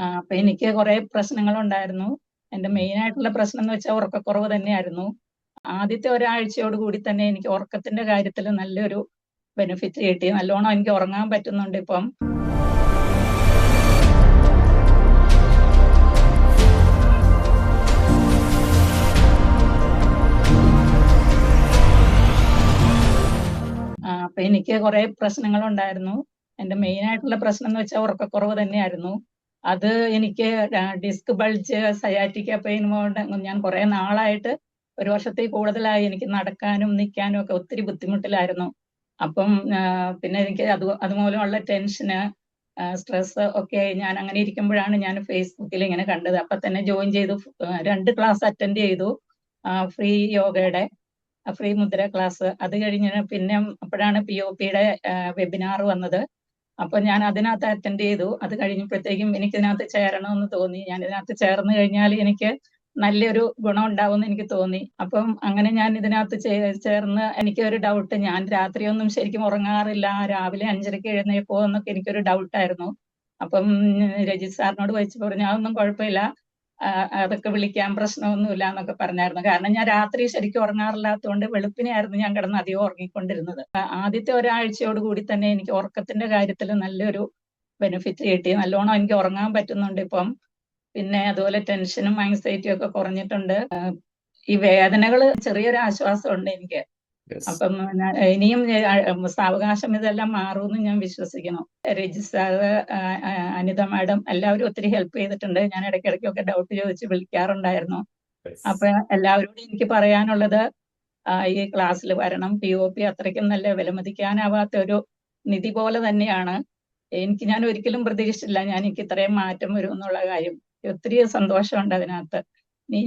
അപ്പൊ എനിക്ക് കുറെ പ്രശ്നങ്ങളുണ്ടായിരുന്നു. എന്റെ മെയിൻ ആയിട്ടുള്ള പ്രശ്നം എന്ന് വെച്ചാൽ ഉറക്കക്കുറവ് തന്നെയായിരുന്നു. ആദ്യത്തെ ഒരാഴ്ചയോട് കൂടി തന്നെ എനിക്ക് ഉറക്കത്തിന്റെ കാര്യത്തിൽ നല്ലൊരു ബെനിഫിറ്റ് കിട്ടി. നല്ലോണം എനിക്ക് ഉറങ്ങാൻ പറ്റുന്നുണ്ട് ഇപ്പം. അപ്പൊ എനിക്ക് കുറെ പ്രശ്നങ്ങളുണ്ടായിരുന്നു. എന്റെ മെയിൻ ആയിട്ടുള്ള പ്രശ്നം എന്ന് വെച്ചാൽ ഉറക്കക്കുറവ് തന്നെയായിരുന്നു. അത് എനിക്ക് ഡിസ്ക് ബൾജ്, സയാറ്റിക്ക പെയിൻ കൊണ്ട് ഞാൻ കുറെ നാളായിട്ട്, ഒരു വർഷത്തിൽ കൂടുതലായി എനിക്ക് നടക്കാനും നിൽക്കാനും ഒക്കെ ഒത്തിരി ബുദ്ധിമുട്ടിലായിരുന്നു. അപ്പം പിന്നെ എനിക്ക് അതുമൂലമുള്ള ടെൻഷന്, സ്ട്രെസ് ഒക്കെ ഞാൻ അങ്ങനെ ഇരിക്കുമ്പോഴാണ് ഞാൻ ഫേസ്ബുക്കിൽ ഇങ്ങനെ കണ്ടത്. അപ്പൊ തന്നെ ജോയിൻ ചെയ്തു. 2 ക്ലാസ് അറ്റൻഡ് ചെയ്തു, ഫ്രീ യോഗയുടെ ഫ്രീ മുദ്ര ക്ലാസ്. അത് കഴിഞ്ഞ് പിന്നെ അപ്പോഴാണ് POPയുടെ വെബിനാർ വന്നത്. അപ്പൊ ഞാൻ അതിനകത്ത് അറ്റൻഡ് ചെയ്തു. അത് കഴിഞ്ഞപ്പോഴത്തേക്കും എനിക്ക് ഇതിനകത്ത് ചേരണമെന്ന് തോന്നി. ഞാൻ ഇതിനകത്ത് ചേർന്ന് കഴിഞ്ഞാൽ എനിക്ക് നല്ലൊരു ഗുണം ഉണ്ടാവുമെന്ന് എനിക്ക് തോന്നി. അപ്പം അങ്ങനെ ഞാൻ ഇതിനകത്ത് ചേർന്ന് എനിക്ക് ഒരു ഡൗട്ട്, ഞാൻ രാത്രിയൊന്നും ശരിക്കും ഉറങ്ങാറില്ല, രാവിലെ 5:30 എഴുന്നേൽക്കുമോ എന്നൊക്കെ എനിക്കൊരു ഡൗട്ടായിരുന്നു. അപ്പം രജിത് സാറിനോട് ചോദിച്ചു പറഞ്ഞു, അതൊന്നും കുഴപ്പമില്ല, അതൊക്കെ വിളിക്കാൻ പ്രശ്നമൊന്നുമില്ല എന്നൊക്കെ പറഞ്ഞായിരുന്നു. കാരണം ഞാൻ രാത്രി ശരിക്കും ഉറങ്ങാറില്ലാത്തതുകൊണ്ട് വെളുപ്പിനെയായിരുന്നു ഞാൻ കിടന്ന് അധികം ഉറങ്ങിക്കൊണ്ടിരുന്നത്. ആദ്യത്തെ ഒരാഴ്ചയോട് കൂടി തന്നെ എനിക്ക് ഉറക്കത്തിന്റെ കാര്യത്തിൽ നല്ലൊരു ബെനിഫിറ്റ് കിട്ടി. നല്ലോണം എനിക്ക് ഉറങ്ങാൻ പറ്റുന്നുണ്ട് ഇപ്പം. പിന്നെ അതുപോലെ ടെൻഷനും ആങ്സൈറ്റിയും ഒക്കെ കുറഞ്ഞിട്ടുണ്ട്. ഈ വേദനകൾ ചെറിയൊരു ആശ്വാസമുണ്ട് എനിക്ക്. അപ്പം ഇനിയും സാവകാശം ഇതെല്ലാം മാറുമെന്ന് ഞാൻ വിശ്വസിക്കുന്നു. രജി സാറ്, അനിത മാഡം എല്ലാവരും ഒത്തിരി ഹെൽപ്പ് ചെയ്തിട്ടുണ്ട്. ഞാൻ ഇടയ്ക്കിടയ്ക്കൊക്കെ ഡൗട്ട് ചോദിച്ച് വിളിക്കാറുണ്ടായിരുന്നു. അപ്പൊ എല്ലാവരോടും എനിക്ക് പറയാനുള്ളത്, ഈ ക്ലാസ്സിൽ വരണം. POP അത്രയ്ക്കും നല്ല വിലമതിക്കാനാവാത്ത ഒരു നിധി പോലെ തന്നെയാണ്. ഞാൻ ഒരിക്കലും പ്രതീക്ഷിച്ചില്ല എനിക്ക് ഇത്രയും മാറ്റം വരും എന്നുള്ള കാര്യം. ഒത്തിരി സന്തോഷമുണ്ട് അതിനകത്ത്.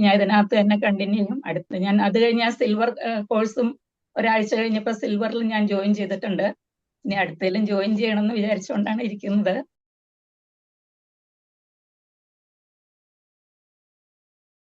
ഞാൻ ഇതിനകത്ത് തന്നെ കണ്ടിന്യൂ ചെയ്യും. ഞാൻ അത് കഴിഞ്ഞ സിൽവർ കോഴ്സും ഒരാഴ്ച കഴിഞ്ഞപ്പോൾ സിൽവറിൽ ഞാൻ ജോയിൻ ചെയ്തിട്ടുണ്ട്. ഇനി അടുത്തതിലും ജോയിൻ ചെയ്യണമെന്ന് വിചാരിച്ചുകൊണ്ടാണ് ഇരിക്കുന്നത്.